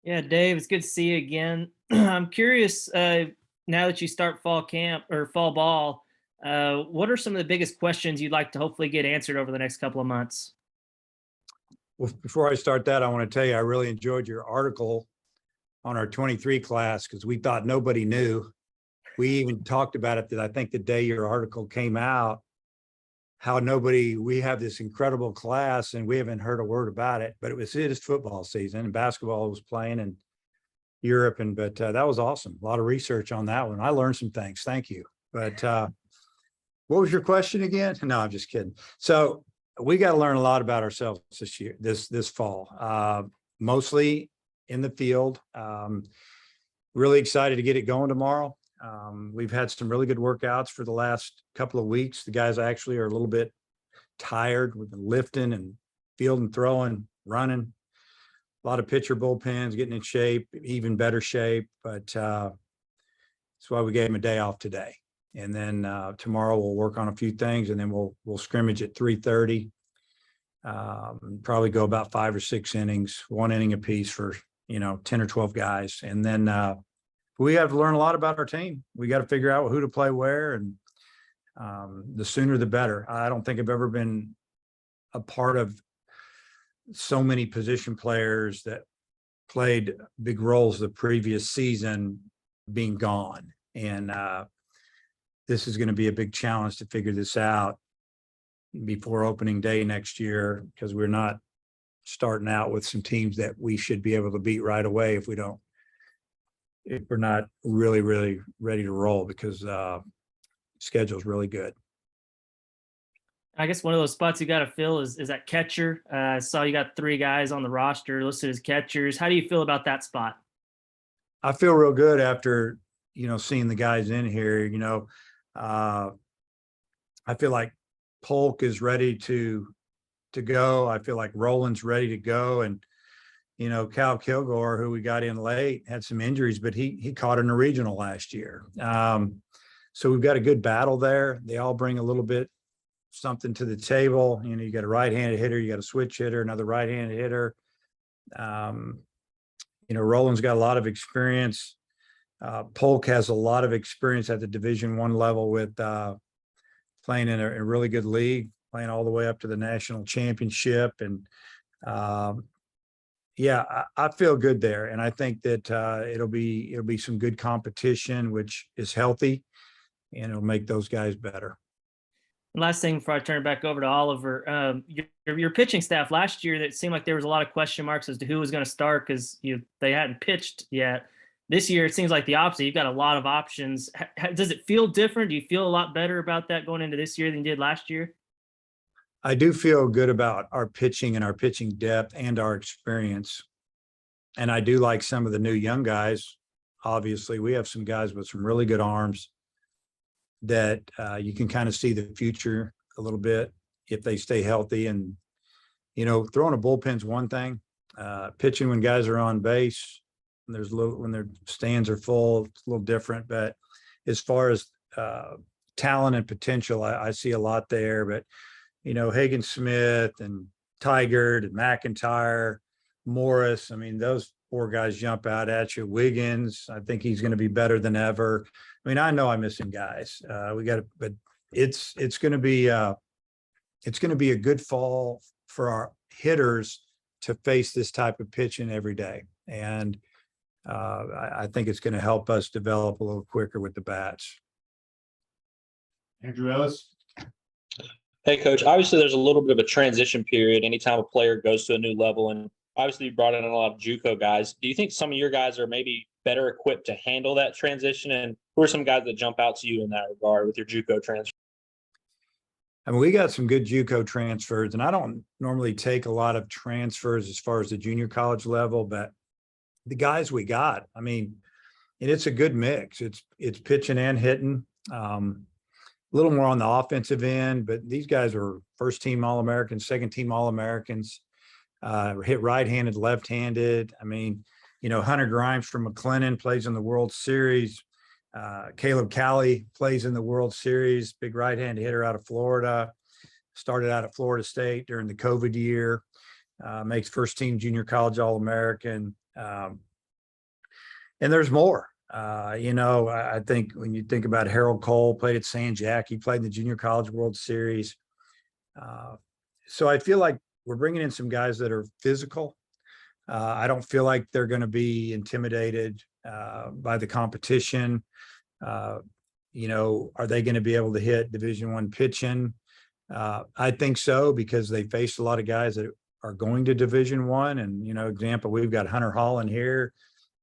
Yeah, Dave, it's good to see you again. I'm curious, now that you start fall camp or fall ball, what are some of the biggest questions you'd like to hopefully get answered over the next couple of months? Well, before I start that, I want to tell you I really enjoyed your article on our 23 class because we thought nobody knew. We even talked about it that I think the day your article came out, how we have this incredible class and we haven't heard a word about it, but it is football season and basketball was playing in Europe. But that was awesome. A lot of research on that one. I learned some things. Thank you. But what was your question again? No, I'm just kidding. So we got to learn a lot about ourselves this fall, mostly in the field. Really excited to get it going tomorrow. We've had some really good workouts for the last couple of weeks. The guys actually are a little bit tired. We've been lifting and fielding, throwing, running. A lot of pitcher bullpens, getting in shape, even better shape. But that's why we gave him a day off today. And then tomorrow we'll work on a few things, and then we'll scrimmage at 3:30. Probably go about 5 or 6 innings, 1 inning apiece for 10 or 12 guys, and then we have to learn a lot about our team. We got to figure out who to play where, and the sooner the better. I don't think I've ever been a part of so many position players that played big roles the previous season being gone, and this is going to be a big challenge to figure this out before opening day next year, because we're not starting out with some teams that we should be able to beat right away if we're not really, really ready to roll, because schedule is really good. I guess one of those spots you got to fill is that catcher. I saw you got 3 guys on the roster listed as catchers. How do you feel about that spot? I feel real good after, seeing the guys in here. I feel like Polk is ready to go. I feel like Roland's ready to go. And, Cal Kilgore, who we got in late, had some injuries, but he caught in a regional last year. So we've got a good battle there. They all bring a little bit something to the table. You got a right-handed hitter, you got a switch hitter, another right-handed hitter. Roland's got a lot of experience. Polk has a lot of experience at the Division I level with playing in a really good league, playing all the way up to the national championship. And I feel good there. And I think that it'll be some good competition, which is healthy, and it'll make those guys better. Last thing before I turn it back over to Oliver, your pitching staff last year, that seemed like there was a lot of question marks as to who was going to start because they hadn't pitched yet. This year, it seems like the opposite. You've got a lot of options. Does it feel different? Do you feel a lot better about that going into this year than you did last year? I do feel good about our pitching and our pitching depth and our experience. And I do like some of the new young guys. Obviously, we have some guys with some really good arms that you can kind of see the future a little bit if they stay healthy. And, throwing a bullpen's one thing. Pitching when guys are on base, when their stands are full, it's a little different. But as far as talent and potential, I see a lot there. But, Hagen Smith and Tigard and McIntyre, Morris, those 4 guys jump out at you. Wiggins, I think he's going to be better than ever. I know I'm missing guys. But it's going to be a good fall for our hitters to face this type of pitching every day. And I think it's going to help us develop a little quicker with the bats. Andrew Ellis. Hey, Coach. Obviously, there's a little bit of a transition period anytime a player goes to a new level. And obviously, you brought in a lot of JUCO guys. Do you think some of your guys are maybe better equipped to handle that transition? And who are some guys that jump out to you in that regard with your JUCO transfer? We got some good JUCO transfers, and I don't normally take a lot of transfers as far as the junior college level, but the guys we got, and it's a good mix. It's pitching and hitting. A little more on the offensive end, but these guys are first team All-Americans, second team All-Americans, hit right-handed, left-handed. Hunter Grimes from McLennan plays in the World Series. Caleb Calley plays in the World Series, big right-hand hitter out of Florida. Started out at Florida State during the COVID year. Makes first team junior college All-American. and there's more. I think when you think about Harold Cole, played at San Jac, he played in the Junior College World Series. So I feel like we're bringing in some guys that are physical. I don't feel like they're going to be intimidated by the competition. Are they going to be able to hit Division I pitching? I think so, because they faced a lot of guys that are going to Division I. And, example, we've got Hunter Holland here.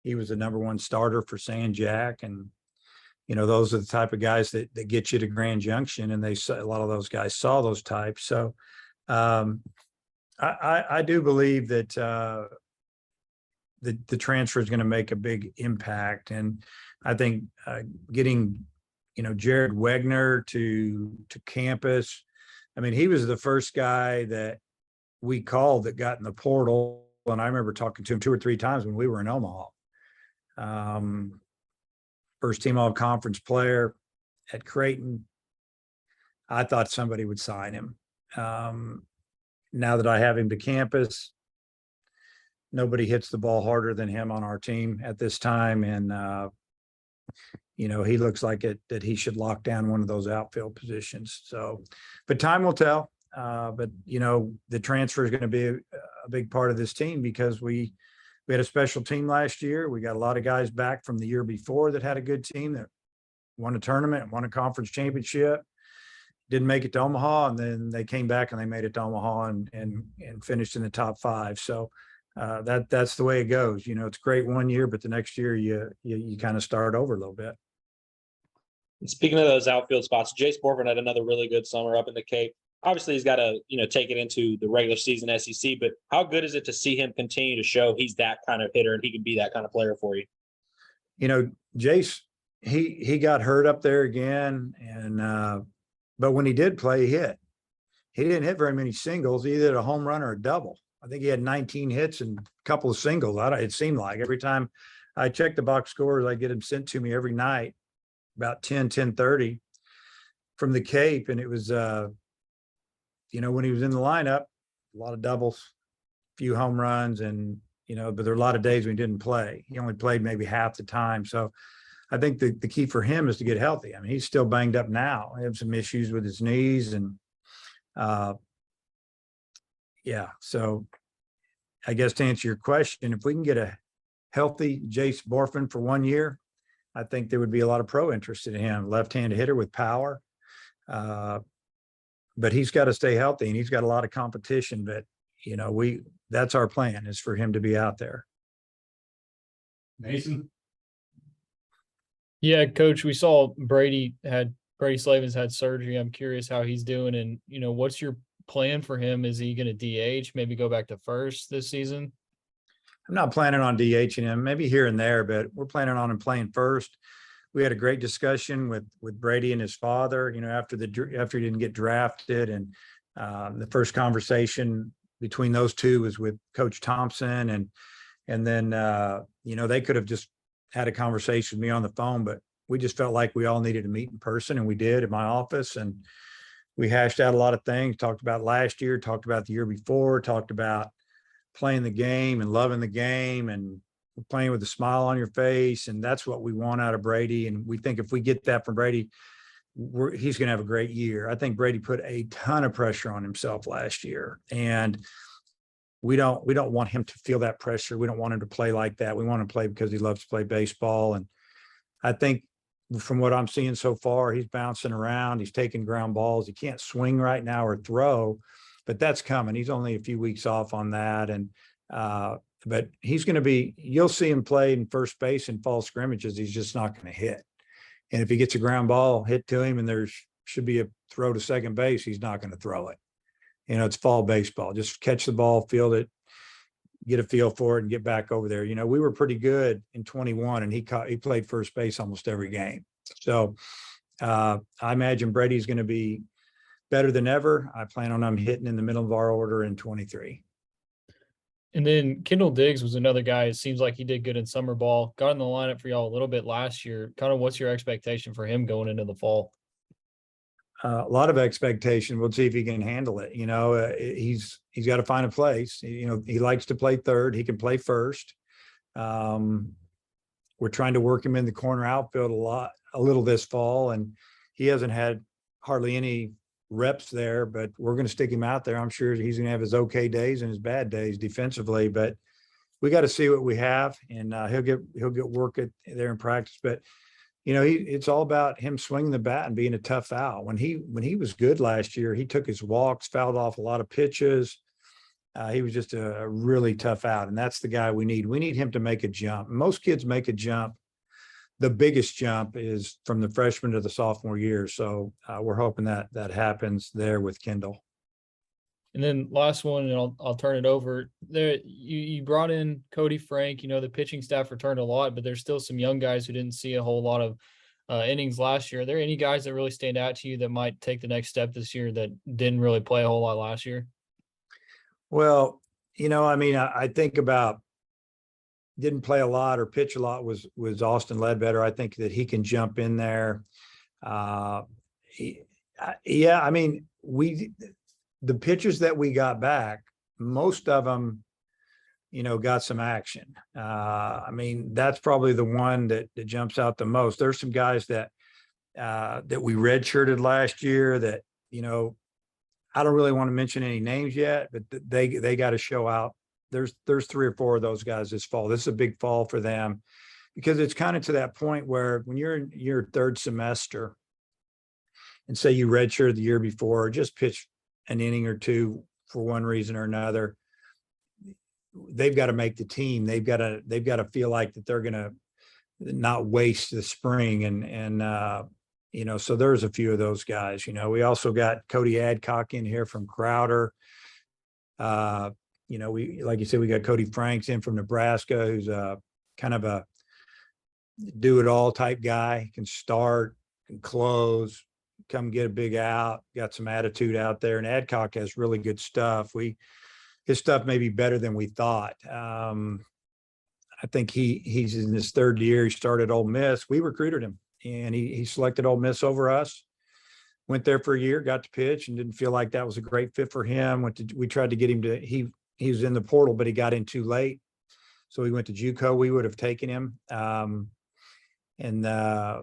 He was the #1 starter for San Jac. And, those are the type of guys that get you to Grand Junction. And a lot of those guys saw those types. So I do believe that the transfer is going to make a big impact. And I think getting, Jared Wegner to campus. I mean, he was the first guy that we called that got in the portal. And I remember talking to him 2 or 3 times when we were in Omaha. First team all conference player at Creighton. I thought somebody would sign him. Now that I have him to campus, nobody hits the ball harder than him on our team at this time. And, he looks like that he should lock down one of those outfield positions. So, but time will tell. But the transfer is going to be a big part of this team, because we had a special team last year. We got a lot of guys back from the year before that had a good team, that won a tournament, won a conference championship, didn't make it to Omaha, and then they came back and they made it to Omaha and finished in the top 5. So that's the way it goes. It's great one year, but the next year you kind of start over a little bit. Speaking of those outfield spots, Jace Borford had another really good summer up in the Cape. Obviously, he's got to, take it into the regular season SEC, but how good is it to see him continue to show he's that kind of hitter and he can be that kind of player for you? Jace, he got hurt up there again. And, but when he did play, he hit. He didn't hit very many singles, either a home run or a double. I think he had 19 hits and a couple of singles. It seemed like every time I checked the box scores, I get them sent to me every night about 10:30 from the Cape. And it was, when he was in the lineup, a lot of doubles, a few home runs, and, but there are a lot of days when he didn't play. He only played maybe half the time. So I think the key for him is to get healthy. I mean, he's still banged up now. He has some issues with his knees. And so I guess to answer your question, if we can get a healthy Jace Borford for 1 year, I think there would be a lot of pro interest in him. Left-handed hitter with power. But he's got to stay healthy, and he's got a lot of competition. But, that's our plan, is for him to be out there. Mason? Yeah, Coach, we saw Brady Slavins had surgery. I'm curious how he's doing, and, what's your plan for him? Is he going to DH, maybe go back to first this season? I'm not planning on DHing him, maybe here and there, but we're planning on him playing first. We had a great discussion with Brady and his father, after he didn't get drafted. And the first conversation between those two was with Coach Thompson. And then, they could have just had a conversation with me on the phone, but we just felt like we all needed to meet in person, and we did at my office. And we hashed out a lot of things, talked about last year, talked about the year before, talked about playing the game and loving the game and playing with a smile on your face. And that's what we want out of Brady. And we think if we get that from Brady, he's going to have a great year. I think Brady put a ton of pressure on himself last year, and we don't want him to feel that pressure. We don't want him to play like that. We want him to play because he loves to play baseball. And I think from what I'm seeing so far, he's bouncing around. He's taking ground balls. He can't swing right now or throw, but that's coming. He's only a few weeks off on that. And, but he's going to be, you'll see him play in first base in fall scrimmages. He's just not going to hit. And if he gets a ground ball hit to him and there should be a throw to second base, he's not going to throw it. It's fall baseball. Just catch the ball, field it, get a feel for it, and get back over there. We were pretty good in 21, and he played first base almost every game. So I imagine Brady's going to be better than ever. I plan on him hitting in the middle of our order in 23. And then Kendall Diggs was another guy. It seems like he did good in summer ball. Got in the lineup for y'all a little bit last year. Kind of what's your expectation for him going into the fall? A lot of expectation. We'll see if he can handle it. He's got to find a place. He likes to play third. He can play first. we're trying to work him in the corner outfield a little this fall, and he hasn't had hardly any reps there, but we're going to stick him out there. I'm sure he's going to have his okay days and his bad days defensively, but we got to see what we have, and he'll get work there in practice. But it's all about him swinging the bat and being a tough out. When he was good last year, he took his walks, fouled off a lot of pitches. He was just a really tough out, and that's the guy we need. We need him to make a jump. Most kids make a jump. The biggest jump is from the freshman to the sophomore year. So we're hoping that happens there with Kendall. And then last one, and I'll turn it over. There, you brought in Cody Frank. The pitching staff returned a lot, but there's still some young guys who didn't see a whole lot of innings last year. Are there any guys that really stand out to you that might take the next step this year that didn't really play a whole lot last year? Well, I think about didn't play a lot or pitch a lot was Austin Ledbetter. I think that he can jump in there. The pitchers that we got back, most of them, got some action. That's probably the one that jumps out the most. There's some guys that we redshirted last year that, I don't really want to mention any names yet, but they got to show out. There's 3 or 4 of those guys this fall. This is a big fall for them because it's kind of to that point where when you're in your 3rd semester and say you redshirt the year before, or just pitch an inning or 2 for one reason or another, they've got to make the team. They've got to feel like that they're going to not waste the spring. So there's a few of those guys. We also got Cody Adcock in here from Crowder. We, like you said, we got Cody Franks in from Nebraska, who's kind of a do-it-all type guy. Can start, can close, come get a big out, got some attitude out there. And Adcock has really good stuff. His stuff may be better than we thought. I think he's in his 3rd year. He started at Ole Miss. We recruited him, and he selected Ole Miss over us. Went there for a year, got to pitch, and didn't feel like that was a great fit for him. We tried to get him to he was in the portal, but he got in too late. So he went to JUCO. We would have taken him.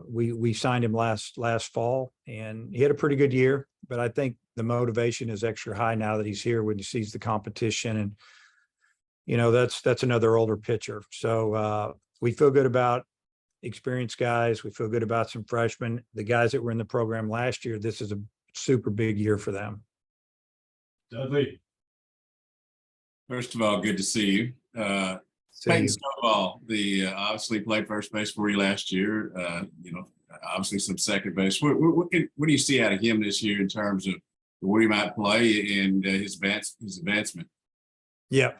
We signed him last fall, and he had a pretty good year, but I think the motivation is extra high now that he's here when he sees the competition. And, that's another older pitcher. So we feel good about experienced guys. We feel good about some freshmen. The guys that were in the program last year, this is a super big year for them. Dudley. First of all, good to see you. Peyton Holt, obviously played first base for you last year. Obviously some second base. What do you see out of him this year in terms of where he might play and his advancement? Yeah.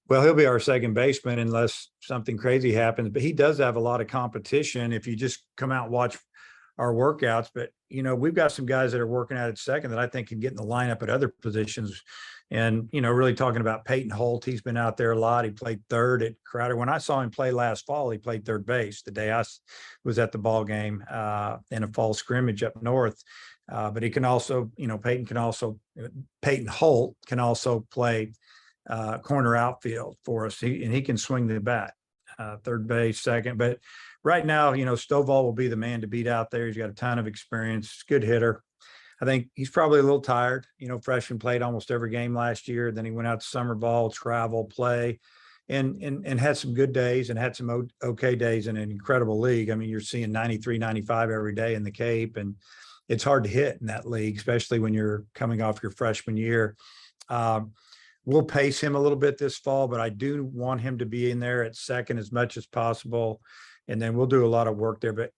Well, he'll be our second baseman unless something crazy happens, but he does have a lot of competition if you just come out and watch our workouts. But, we've got some guys that are working out at second that I think can get in the lineup at other positions. And, really talking about Peyton Holt, he's been out there a lot. He played 3rd at Crowder. When I saw him play last fall, he played 3rd base the day I was at the ball game in a fall scrimmage up north. But he can also, Peyton Holt can also play corner outfield for us. He can swing the bat, 3rd base, second. But right now, Stovall will be the man to beat out there. He's got a ton of experience, good hitter. I think he's probably a little tired. Freshman played almost every game last year. Then he went out to summer ball, travel, play, and had some good days and had some okay days in an incredible league. You're seeing 93, 95 every day in the Cape, and it's hard to hit in that league, especially when you're coming off your freshman year. We'll pace him a little bit this fall, but I do want him to be in there at second as much as possible. And then we'll do a lot of work there. But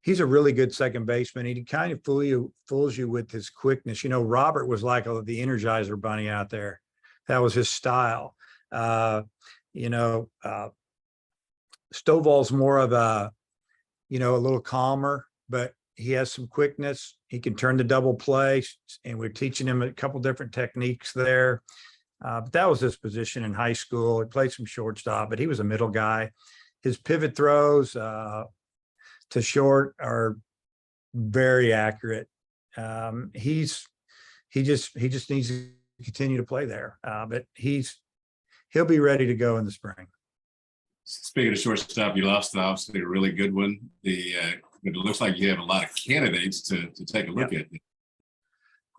he's a really good second baseman. He kind of fools you with his quickness. Robert was like the Energizer Bunny out there. That was his style. Stovall's more of a little calmer, but he has some quickness. He can turn the double play, and we're teaching him a couple different techniques there. But that was his position in high school. He played some shortstop, but he was a middle guy. His pivot throws to short are very accurate. He just needs to continue to play there. But he'll be ready to go in the spring. speaking of shortstop, you lost obviously a really good one. But it looks like you have a lot of candidates to take a look at.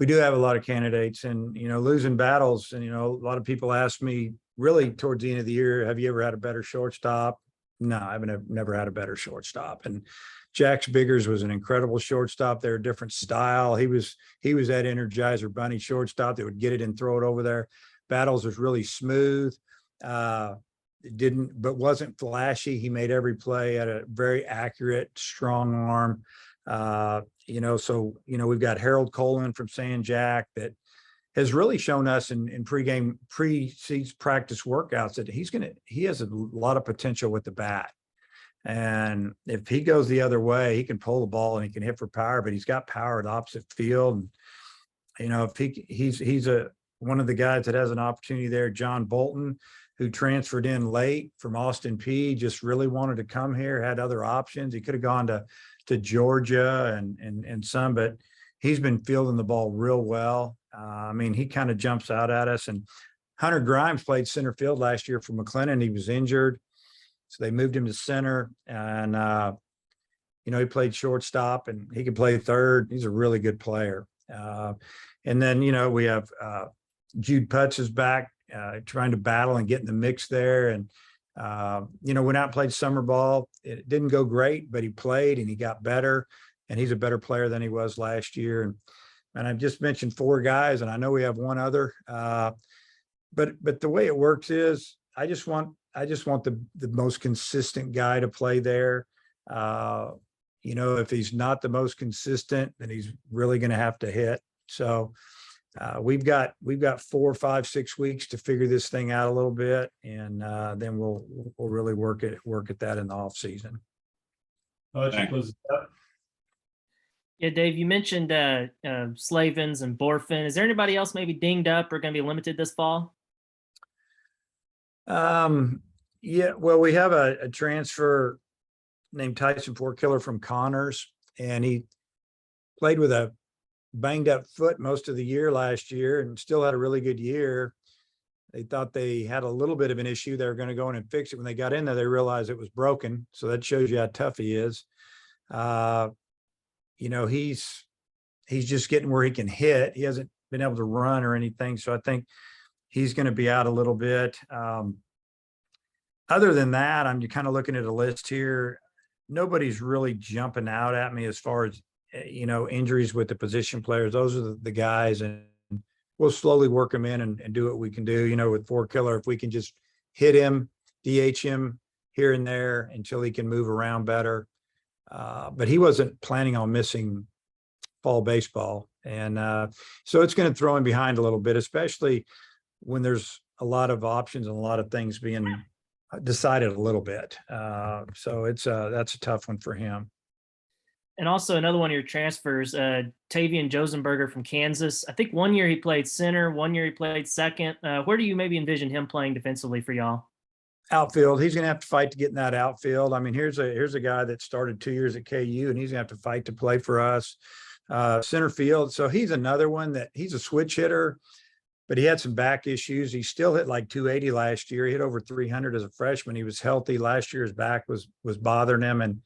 We do have a lot of candidates, and losing battles. And a lot of people ask me really towards the end of the year, have you ever had a better shortstop? No, I've never had a better shortstop. And Jax Biggers was an incredible shortstop. They're a different style. He was that Energizer Bunny shortstop that would get it and throw it over there. Battles was really smooth. But wasn't flashy. He made every play, had a very accurate, strong arm. So we've got Harold Coleman from San Jack that has really shown us in pre-season practice workouts that he has a lot of potential with the bat. And if he goes the other way, he can pull the ball and he can hit for power, but he's got power at the opposite field. And, if he's one of the guys that has an opportunity there, John Bolton, who transferred in late from Austin P, just really wanted to come here, had other options. He could have gone to Georgia and some, but he's been fielding the ball real well. He kind of jumps out at us. And Hunter Grimes played center field last year for McLennan. He was injured, so they moved him to center. And he played shortstop, and he can play third. He's a really good player. And then we have Jude Putz is back, trying to battle and get in the mix there. And went out and played summer ball. It didn't go great, but he played and he got better, and he's a better player than he was last year. And I've just mentioned 4 guys, and I know we have one other. But the way it works is I just want the most consistent guy to play there. If he's not the most consistent, then he's really going to have to hit. So we've got 4, 5, 6 weeks to figure this thing out a little bit, and then we'll really work at that in the off season. Yeah, Dave, you mentioned Slavins and Borfin. Is there anybody else maybe dinged up or going to be limited this fall? Yeah, well, we have a transfer named Tyson Forkiller from Connors, and he played with a banged up foot most of the year last year and still had a really good year. They thought they had a little bit of an issue. They were going to go in and fix it. When they got in there, they realized it was broken. So that shows you how tough he is. He's just getting where he can hit. He hasn't been able to run or anything. So I think he's going to be out a little bit. Other than that, I'm kind of looking at a list here. Nobody's really jumping out at me as far as, injuries with the position players. Those are the guys, and we'll slowly work them in and do what we can do. With Forkiller, if we can just hit him, DH him here and there until he can move around better. But he wasn't planning on missing fall baseball. And so it's going to throw him behind a little bit, especially when there's a lot of options and a lot of things being decided a little bit. So that's a tough one for him. And also another one of your transfers, Tavian Josenberger from Kansas. I think one year he played center, one year he played second. Where do you maybe envision him playing defensively for y'all? Outfield. He's going to have to fight to get in that outfield. Here's a guy that started 2 years at KU, and he's going to have to fight to play for us. Center field. So he's another one that he's a switch hitter, but he had some back issues. He still hit like 280 last year. He hit over 300 as a freshman. He was healthy. Last year his back was bothering him, and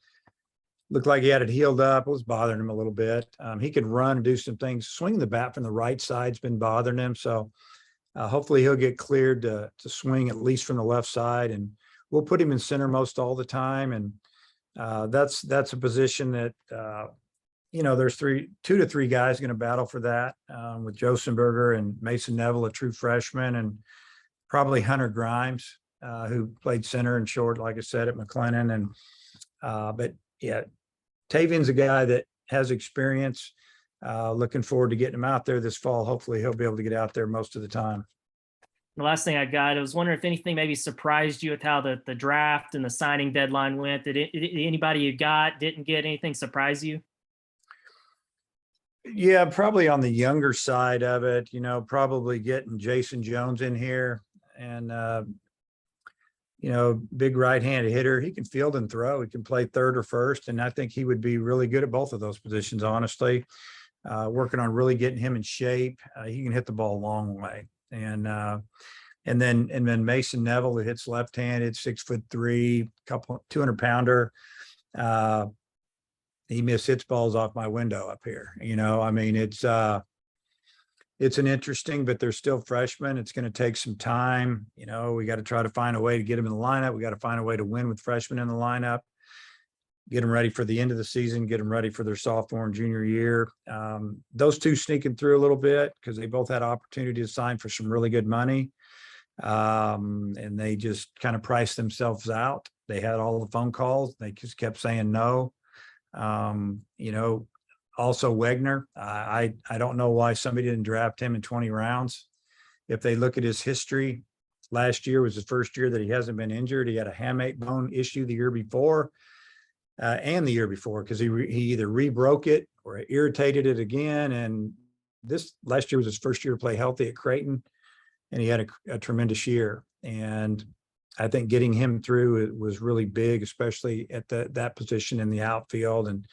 looked like he had it healed up. It was bothering him a little bit. He could run and do some things. Swinging the bat from the right side's been bothering him. So hopefully he'll get cleared to swing at least from the left side, and we'll put him in center most all the time. And that's a position that, there's 2 to 3 guys going to battle for that, with Josenberger and Mason Neville, a true freshman, and probably Hunter Grimes, who played center and short, like I said, at McLennan. And but yeah, Tavian's a guy that has experience. Looking forward to getting him out there this fall. Hopefully he'll be able to get out there most of the time. The last thing I was wondering if anything maybe surprised you with how the draft and the signing deadline went. Did anybody you didn't get anything surprise you? Yeah, probably on the younger side of it, probably getting Jason Jones in here, and, big right-handed hitter. He can field and throw. He can play third or first, and I think he would be really good at both of those positions, honestly. Working on really getting him in shape. He can hit the ball a long way. And And then Mason Neville, who hits left-handed, 6'3", 200-pounder. He hits balls off my window up here. I mean, it's an interesting, but they're still freshmen. It's going to take some time. We got to try to find a way to get them in the lineup. We got to find a way to win with freshmen in the lineup, get them ready for the end of the season, get them ready for their sophomore and junior year. Those two sneaking through a little bit because they both had opportunity to sign for some really good money. And they just kind of priced themselves out. They had all the phone calls. They just kept saying no. Also Wegner, I don't know why somebody didn't draft him in 20 rounds. If they look at his history, last year was the first year that he hasn't been injured. He had a hamate bone issue the year before and the year before because he either re-broke it or irritated it again. And this last year was his first year to play healthy at Creighton, and he had a tremendous year. And I think getting him through it was really big, especially at that position in the outfield. And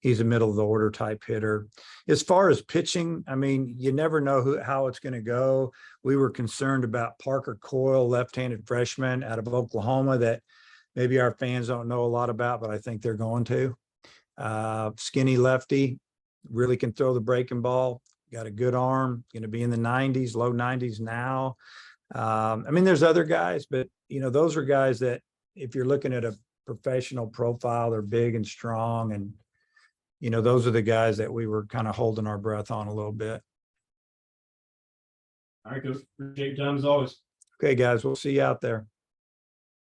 he's a middle of the order type hitter. As far as pitching, I mean, you never know how it's going to go. We were concerned about Parker Coyle, left-handed freshman out of Oklahoma that maybe our fans don't know a lot about, but I think they're going to. Skinny lefty, really can throw the breaking ball, got a good arm, going to be in the 90s, low 90s now. I mean, there's other guys, but those are guys that if you're looking at a professional profile, they're big and strong. And, those are the guys that we were kind of holding our breath on a little bit. All right, Coach. Appreciate your time as always. Okay, guys, we'll see you out there.